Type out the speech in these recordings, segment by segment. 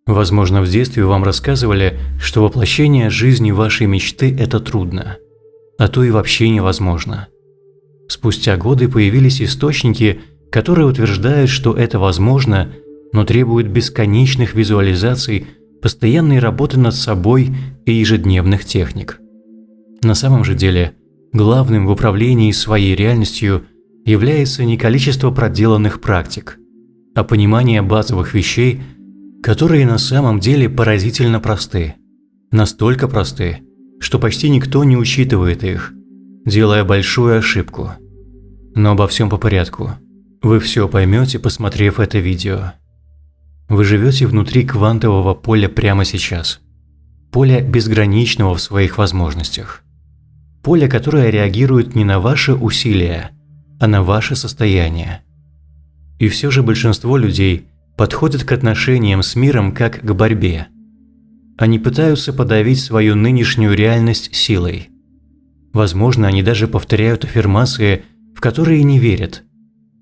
Возможно, в детстве вам рассказывали, что воплощение жизни вашей мечты – это трудно, а то и вообще невозможно. Спустя годы появились источники, которые утверждают, что это возможно, но требует бесконечных визуализаций, постоянной работы над собой и ежедневных техник. На самом же деле, главным в управлении своей реальностью является не количество проделанных практик, а понимание базовых вещей, которые на самом деле поразительно просты. Настолько просты, что почти никто не учитывает их, делая большую ошибку. Но обо всем по порядку. Вы все поймете, посмотрев это видео. Вы живете внутри квантового поля прямо сейчас. Поля безграничного в своих возможностях. Поле, которое реагирует не на ваши усилия, а на ваше состояние. И все же большинство людей подходят к отношениям с миром как к борьбе. Они пытаются подавить свою нынешнюю реальность силой. Возможно, они даже повторяют аффирмации, в которые не верят,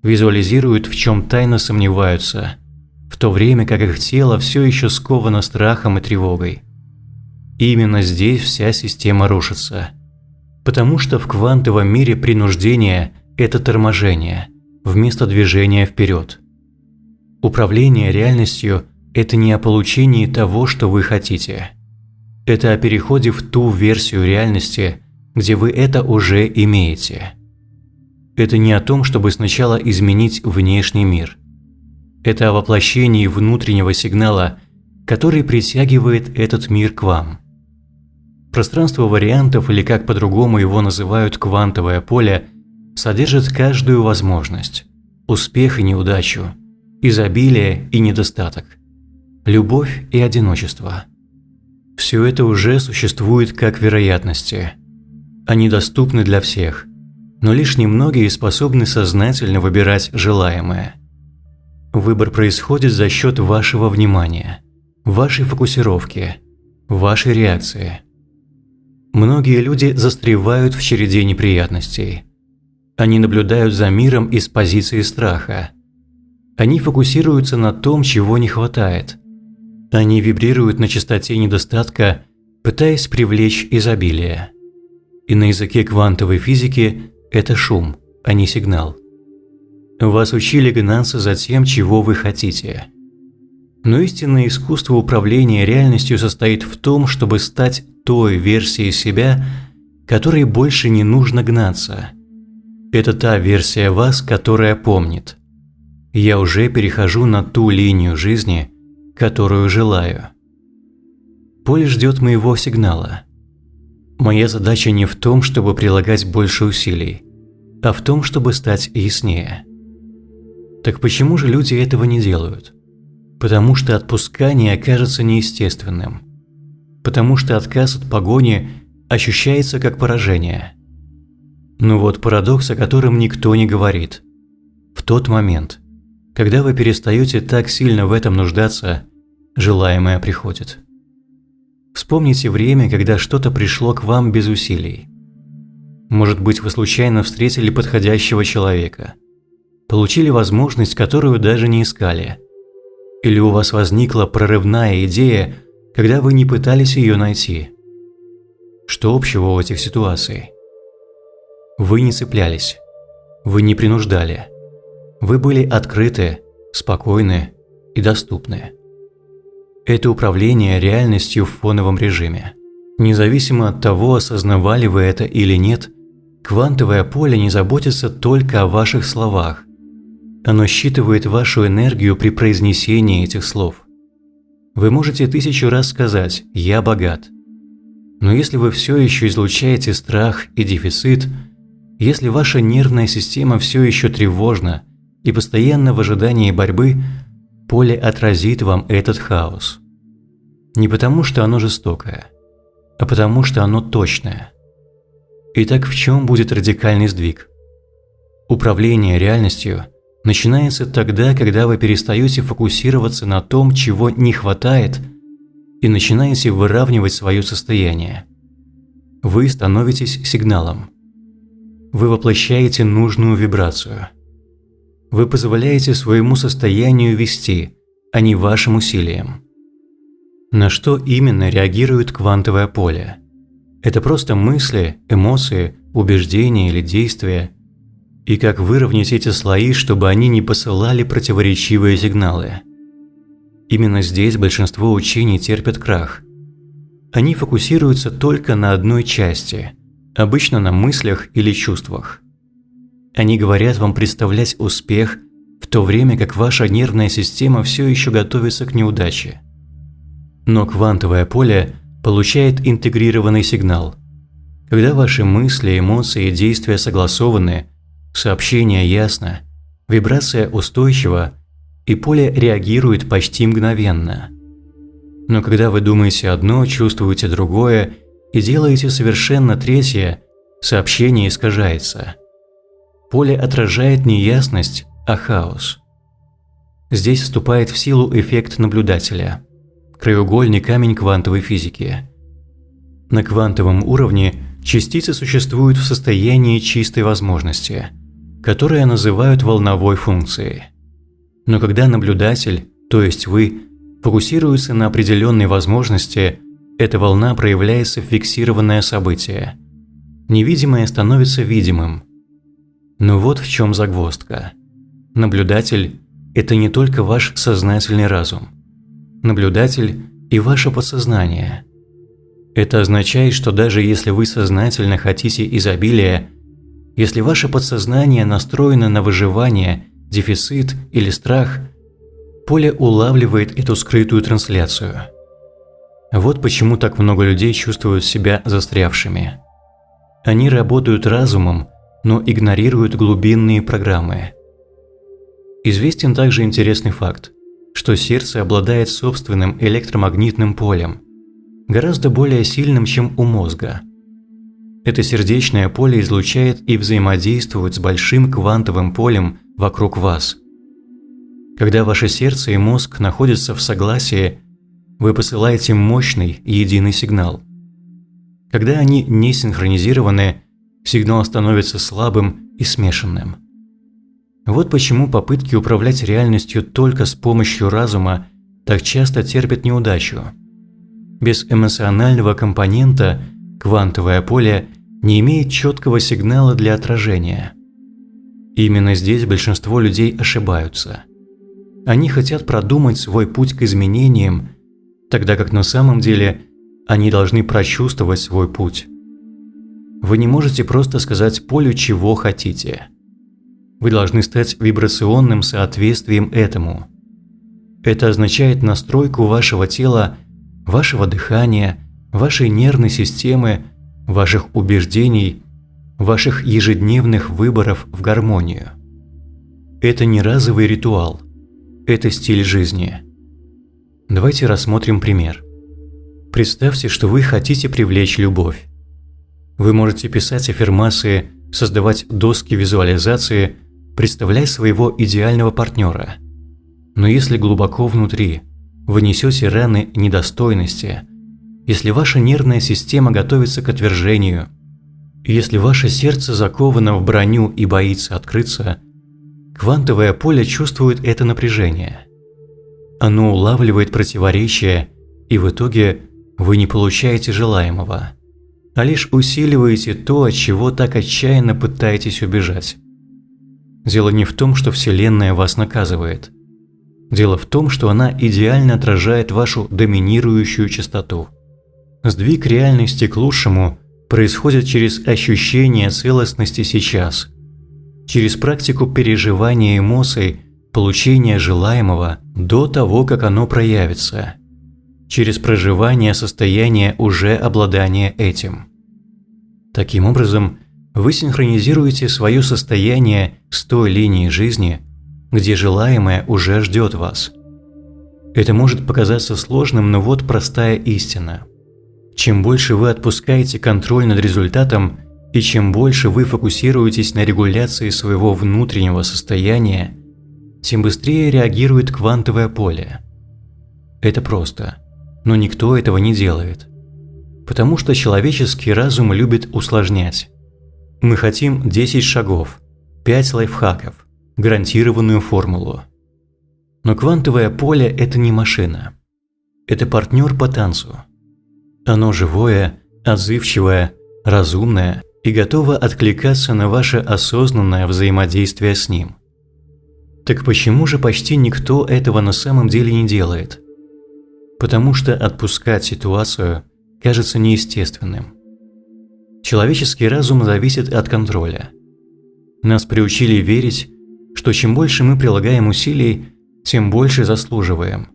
визуализируют, в чем тайно сомневаются, в то время как их тело все еще сковано страхом и тревогой. И именно здесь вся система рушится. Потому что в квантовом мире принуждение – это торможение, вместо движения вперед. Управление реальностью – это не о получении того, что вы хотите. Это о переходе в ту версию реальности, где вы это уже имеете. Это не о том, чтобы сначала изменить внешний мир. Это о воплощении внутреннего сигнала, который притягивает этот мир к вам. Пространство вариантов, или как по-другому его называют квантовое поле, содержит каждую возможность, успех и неудачу, изобилие и недостаток, любовь и одиночество. Все это уже существует как вероятности. Они доступны для всех, но лишь немногие способны сознательно выбирать желаемое. Выбор происходит за счет вашего внимания, вашей фокусировки, вашей реакции. Многие люди застревают в череде неприятностей. Они наблюдают за миром из позиции страха. Они фокусируются на том, чего не хватает. Они вибрируют на частоте недостатка, пытаясь привлечь изобилие. И на языке квантовой физики это шум, а не сигнал. Вас учили гнаться за тем, чего вы хотите. Но истинное искусство управления реальностью состоит в том, чтобы стать той версией себя, которой больше не нужно гнаться. Это та версия вас, которая помнит: я уже перехожу на ту линию жизни, которую желаю. Поле ждет моего сигнала. Моя задача не в том, чтобы прилагать больше усилий, а в том, чтобы стать яснее. Так почему же люди этого не делают? Потому что отпускание кажется неестественным. Потому что отказ от погони ощущается как поражение. Но вот парадокс, о котором никто не говорит. В тот момент, когда вы перестаете так сильно в этом нуждаться, желаемое приходит. Вспомните время, когда что-то пришло к вам без усилий. Может быть, вы случайно встретили подходящего человека, получили возможность, которую даже не искали. Или у вас возникла прорывная идея, когда вы не пытались ее найти. Что общего у этих ситуаций? Вы не цеплялись, вы не принуждали. Вы были открыты, спокойны и доступны. Это управление реальностью в фоновом режиме. Независимо от того, осознавали вы это или нет, квантовое поле не заботится только о ваших словах. Оно считывает вашу энергию при произнесении этих слов. Вы можете 1000 раз сказать «я богат». Но если вы все еще излучаете страх и дефицит, если ваша нервная система все еще тревожна и постоянно в ожидании борьбы, поле отразит вам этот хаос. Не потому, что оно жестокое, а потому, что оно точное. Итак, в чем будет радикальный сдвиг? Управление реальностью начинается тогда, когда вы перестаете фокусироваться на том, чего не хватает, и начинаете выравнивать свое состояние. Вы становитесь сигналом. Вы воплощаете нужную вибрацию. Вы позволяете своему состоянию вести, а не вашим усилиям. На что именно реагирует квантовое поле? Это просто мысли, эмоции, убеждения или действия? И как выровнять эти слои, чтобы они не посылали противоречивые сигналы? Именно здесь большинство учений терпят крах. Они фокусируются только на одной части, обычно на мыслях или чувствах. Они говорят вам представлять успех, в то время как ваша нервная система все еще готовится к неудаче. Но квантовое поле получает интегрированный сигнал. Когда ваши мысли, эмоции и действия согласованы, сообщение ясно, вибрация устойчива, и поле реагирует почти мгновенно. Но когда вы думаете одно, чувствуете другое и делаете совершенно третье, сообщение искажается. Поле отражает не ясность, а хаос. Здесь вступает в силу эффект наблюдателя – краеугольный камень квантовой физики. На квантовом уровне частицы существуют в состоянии чистой возможности, которое называют волновой функцией. Но когда наблюдатель, то есть вы, фокусируется на определенной возможности, эта волна проявляется в фиксированное событие. Невидимое становится видимым. Но вот в чем загвоздка. Наблюдатель – это не только ваш сознательный разум. Наблюдатель и ваше подсознание. Это означает, что даже если вы сознательно хотите изобилия, если ваше подсознание настроено на выживание, дефицит или страх, поле улавливает эту скрытую трансляцию. Вот почему так много людей чувствуют себя застрявшими. Они работают разумом, но игнорируют глубинные программы. Известен также интересный факт, что сердце обладает собственным электромагнитным полем, гораздо более сильным, чем у мозга. Это сердечное поле излучает и взаимодействует с большим квантовым полем вокруг вас. Когда ваше сердце и мозг находятся в согласии, вы посылаете мощный единый сигнал. Когда они не синхронизированы, сигнал становится слабым и смешанным. Вот почему попытки управлять реальностью только с помощью разума так часто терпят неудачу. Без эмоционального компонента квантовое поле не имеет четкого сигнала для отражения. Именно здесь большинство людей ошибаются. Они хотят продумать свой путь к изменениям, тогда как на самом деле они должны прочувствовать свой путь. Вы не можете просто сказать полю, чего хотите. Вы должны стать вибрационным соответствием этому. Это означает настройку вашего тела, вашего дыхания, вашей нервной системы, ваших убеждений, ваших ежедневных выборов в гармонию. Это не разовый ритуал, это стиль жизни. Давайте рассмотрим пример. Представьте, что вы хотите привлечь любовь. Вы можете писать аффирмации, создавать доски визуализации, представлять своего идеального партнера. Но если глубоко внутри вы несете раны недостойности, если ваша нервная система готовится к отвержению, если ваше сердце заковано в броню и боится открыться, квантовое поле чувствует это напряжение. Оно улавливает противоречия, и в итоге вы не получаете желаемого, а лишь усиливаете то, от чего так отчаянно пытаетесь убежать. Дело не в том, что Вселенная вас наказывает. Дело в том, что она идеально отражает вашу доминирующую частоту. Сдвиг реальности к лучшему происходит через ощущение целостности сейчас, через практику переживания эмоций, получения желаемого до того, как оно проявится, через проживание состояния уже обладания этим. Таким образом, вы синхронизируете свое состояние с той линией жизни, где желаемое уже ждет вас. Это может показаться сложным, но вот простая истина. Чем больше вы отпускаете контроль над результатом, и чем больше вы фокусируетесь на регуляции своего внутреннего состояния, тем быстрее реагирует квантовое поле. Это просто, но никто этого не делает. Потому что человеческий разум любит усложнять. Мы хотим 10 шагов, 5 лайфхаков, гарантированную формулу. Но квантовое поле – это не машина. это партнер по танцу. Оно живое, отзывчивое, разумное и готово откликаться на ваше осознанное взаимодействие с ним. Так почему же почти никто этого на самом деле не делает? Потому что отпускать ситуацию кажется неестественным. Человеческий разум зависит от контроля. Нас приучили верить, что чем больше мы прилагаем усилий, тем больше заслуживаем,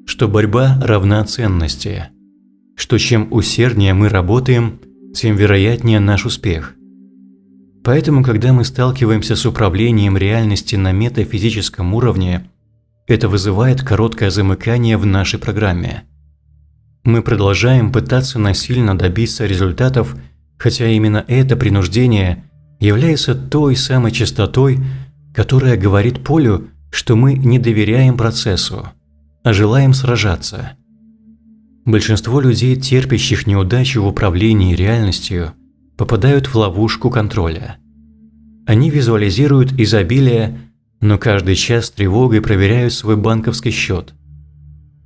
что борьба равна ценности, что чем усерднее мы работаем, тем вероятнее наш успех. Поэтому, когда мы сталкиваемся с управлением реальности на метафизическом уровне, это вызывает короткое замыкание в нашей программе. Мы продолжаем пытаться насильно добиться результатов, хотя именно это принуждение является той самой частотой, которая говорит полю, что мы не доверяем процессу, а желаем сражаться. Большинство людей, терпящих неудачу в управлении реальностью, попадают в ловушку контроля. Они визуализируют изобилие, но каждый час с тревогой проверяют свой банковский счет.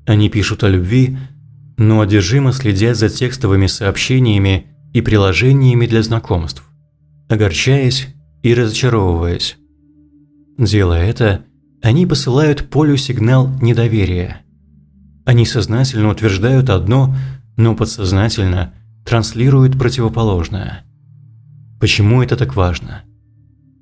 Они пишут о любви, но одержимо следят за текстовыми сообщениями и приложениями для знакомств, огорчаясь и разочаровываясь. Делая это, они посылают полю сигнал недоверия. Они сознательно утверждают одно, но подсознательно транслируют противоположное. Почему это так важно?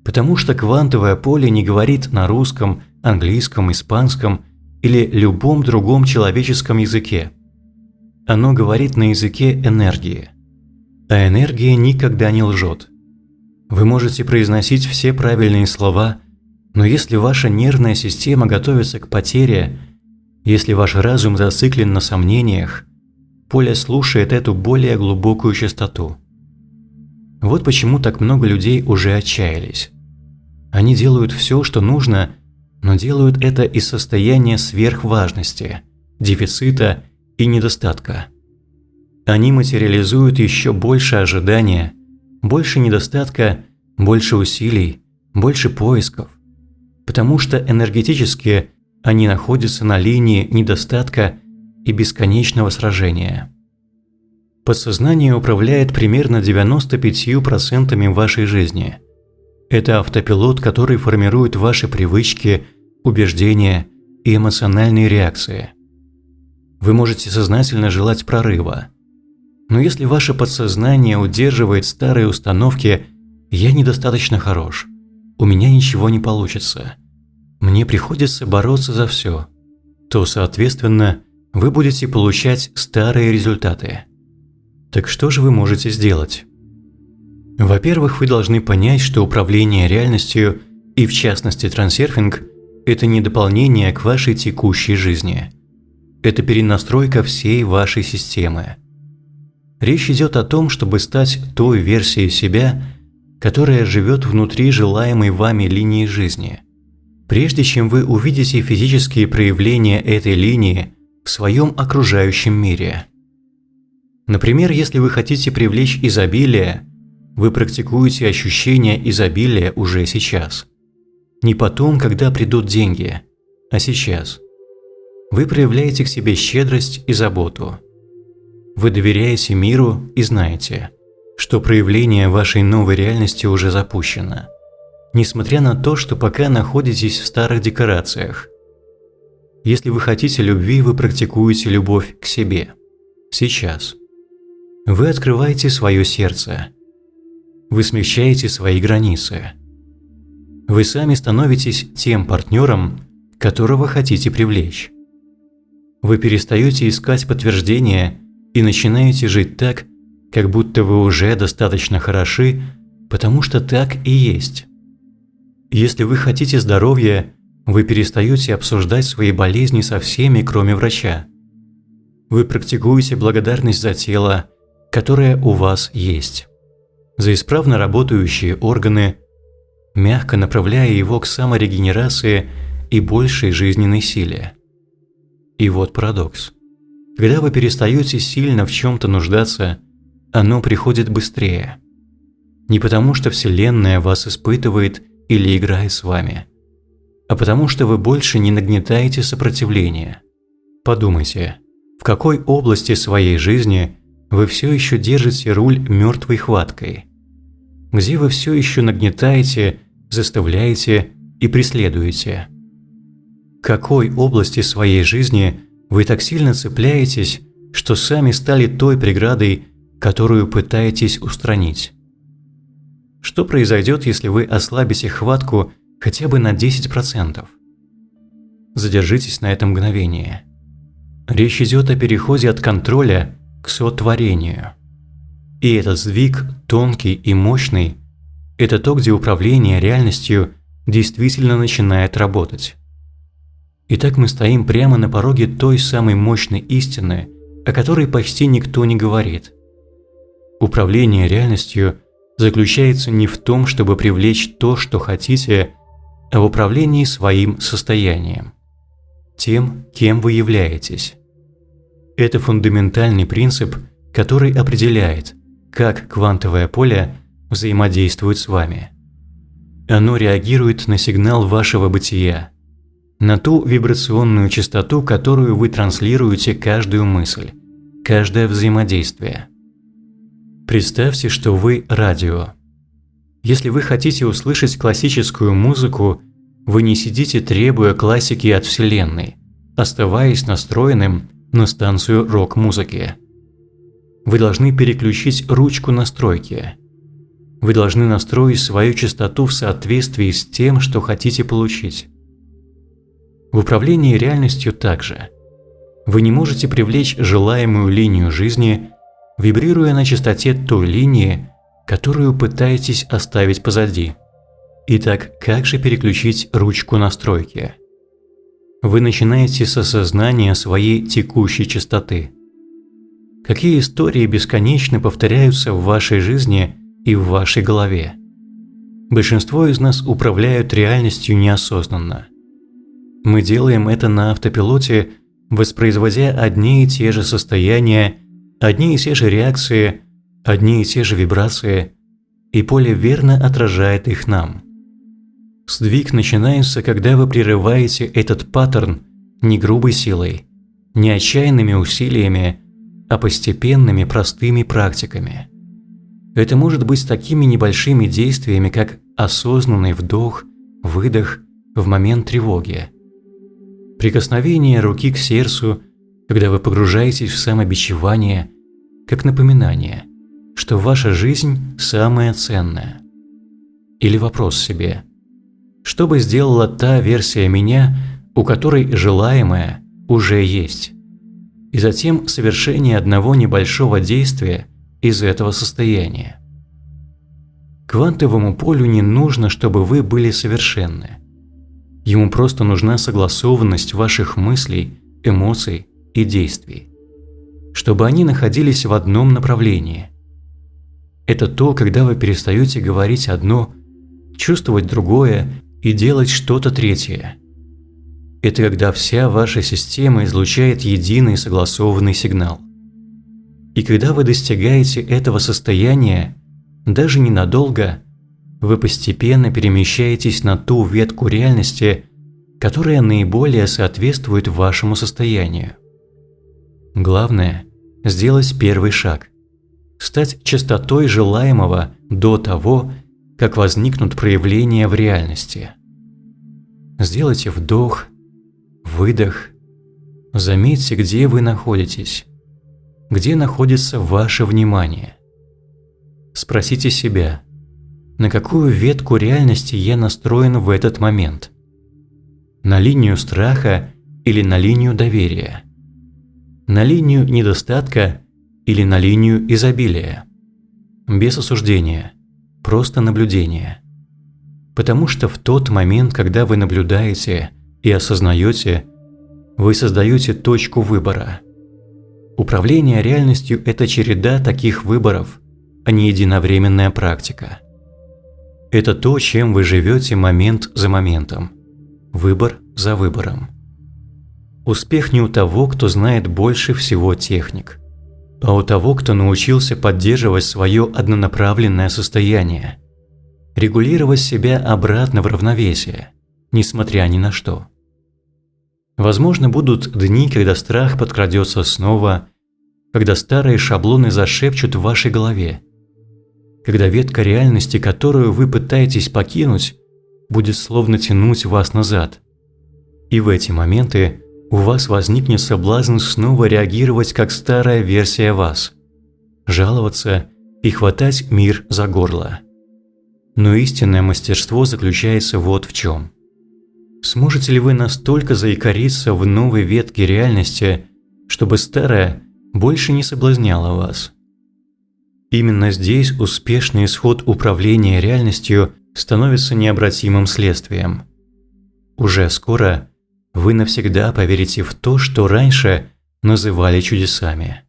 Потому что квантовое поле не говорит на русском, английском, испанском или любом другом человеческом языке. Оно говорит на языке энергии. А энергия никогда не лжет. Вы можете произносить все правильные слова, но если ваша нервная система готовится к потере, если ваш разум зациклен на сомнениях, поле слушает эту более глубокую частоту. Вот почему так много людей уже отчаялись. Они делают все, что нужно, но делают это из состояния сверхважности, дефицита и недостатка. Они материализуют еще больше ожидания, больше недостатка, больше усилий, больше поисков, потому что энергетически они находятся на линии недостатка и бесконечного сражения. Подсознание управляет примерно 95% вашей жизни. Это автопилот, который формирует ваши привычки, убеждения и эмоциональные реакции. Вы можете сознательно желать прорыва. Но если ваше подсознание удерживает старые установки «я недостаточно хорош», «у меня ничего не получится», «мне приходится бороться за все», то, соответственно, вы будете получать старые результаты. Так что же вы можете сделать? Во-первых, вы должны понять, что управление реальностью, и в частности трансерфинг, это не дополнение к вашей текущей жизни. Это перенастройка всей вашей системы. Речь идет о том, чтобы стать той версией себя, которая живет внутри желаемой вами линии жизни. Прежде чем вы увидите физические проявления этой линии в своем окружающем мире. Например, если вы хотите привлечь изобилие, вы практикуете ощущение изобилия уже сейчас. Не потом, когда придут деньги, а сейчас. Вы проявляете к себе щедрость и заботу. Вы доверяете миру и знаете, что проявление вашей новой реальности уже запущено, несмотря на то, что пока находитесь в старых декорациях. Если вы хотите любви, вы практикуете любовь к себе. Сейчас. Вы открываете свое сердце. Вы смягчаете свои границы. Вы сами становитесь тем партнером, которого хотите привлечь. Вы перестаете искать подтверждения и начинаете жить так, как будто вы уже достаточно хороши, потому что так и есть. Если вы хотите здоровья, вы перестаете обсуждать свои болезни со всеми, кроме врача. Вы практикуете благодарность за тело, которое у вас есть, за исправно работающие органы, мягко направляя его к саморегенерации и большей жизненной силе. И вот парадокс. Когда вы перестаете сильно в чем-то нуждаться, оно приходит быстрее. Не потому, что Вселенная вас испытывает или играет с вами, а потому что вы больше не нагнетаете сопротивление. Подумайте, В какой области своей жизни вы все еще держите руль мертвой хваткой? Где вы все еще нагнетаете, заставляете и преследуете? К какой области своей жизни вы так сильно цепляетесь, что сами стали той преградой, которую пытаетесь устранить? Что произойдет, если вы ослабите хватку хотя бы на 10%? Задержитесь на этом мгновение. Речь идет о переходе от контроля к сотворению. И этот сдвиг, тонкий и мощный, это то, где управление реальностью действительно начинает работать. Итак, мы стоим прямо на пороге той самой мощной истины, о которой почти никто не говорит. Управление реальностью заключается не в том, чтобы привлечь то, что хотите, а в управлении своим состоянием, тем, кем вы являетесь. Это фундаментальный принцип, который определяет, как квантовое поле взаимодействует с вами. Оно реагирует на сигнал вашего бытия, на ту вибрационную частоту, которую вы транслируете каждую мысль, каждое взаимодействие. Представьте, что вы радио. Если вы хотите услышать классическую музыку, вы не сидите, требуя классики от Вселенной, оставаясь настроенным на станцию рок-музыки. Вы должны переключить ручку настройки. Вы должны настроить свою частоту в соответствии с тем, что хотите получить. В управлении реальностью также. Вы не можете привлечь желаемую линию жизни, вибрируя на частоте той линии, которую пытаетесь оставить позади. Итак, как же переключить ручку настройки? Вы начинаете с осознания своей текущей частоты. Какие истории бесконечно повторяются в вашей жизни и в вашей голове? Большинство из нас управляют реальностью неосознанно. Мы делаем это на автопилоте, воспроизводя одни и те же состояния, одни и те же реакции, одни и те же вибрации, и поле верно отражает их нам. Сдвиг начинается, когда вы прерываете этот паттерн не грубой силой, не отчаянными усилиями, а постепенными простыми практиками. Это может быть такими небольшими действиями, как осознанный вдох, выдох в момент тревоги, прикосновение руки к сердцу, когда вы погружаетесь в самобичевание, как напоминание, что ваша жизнь самая ценная. Или вопрос себе: что бы сделала та версия меня, у которой желаемое уже есть? И затем совершение одного небольшого действия из этого состояния. Квантовому полю не нужно, чтобы вы были совершенны. Ему просто нужна согласованность ваших мыслей, эмоций и действий, чтобы они находились в одном направлении. Это то, когда вы перестаете говорить одно, чувствовать другое и делать что-то третье. Это когда вся ваша система излучает единый согласованный сигнал. И когда вы достигаете этого состояния, даже ненадолго, вы постепенно перемещаетесь на ту ветку реальности, которая наиболее соответствует вашему состоянию. Главное – сделать первый шаг. Стать частотой желаемого до того, как возникнут проявления в реальности. Сделайте вдох, выдох. Заметьте, где вы находитесь, где находится ваше внимание. Спросите себя, на какую ветку реальности я настроен в этот момент? На линию страха или на линию доверия? На линию недостатка или на линию изобилия? Без осуждения, просто наблюдение. Потому что в тот момент, когда вы наблюдаете и осознаете, вы создаете точку выбора. Управление реальностью – это череда таких выборов, а не единовременная практика. Это то, чем вы живете момент за моментом, выбор за выбором. Успех не у того, кто знает больше всего техник, а у того, кто научился поддерживать свое однонаправленное состояние, регулировать себя обратно в равновесие, несмотря ни на что. Возможно, будут дни, когда страх подкрадется снова, когда старые шаблоны зашепчут в вашей голове, когда ветка реальности, которую вы пытаетесь покинуть, будет словно тянуть вас назад. И в эти моменты у вас возникнет соблазн снова реагировать как старая версия вас, жаловаться и хватать мир за горло. Но истинное мастерство заключается вот в чем. Сможете ли вы настолько заикариться в новой ветке реальности, чтобы старая больше не соблазняла вас? Именно здесь успешный исход управления реальностью становится необратимым следствием. Уже скоро вы навсегда поверите в то, что раньше называли чудесами.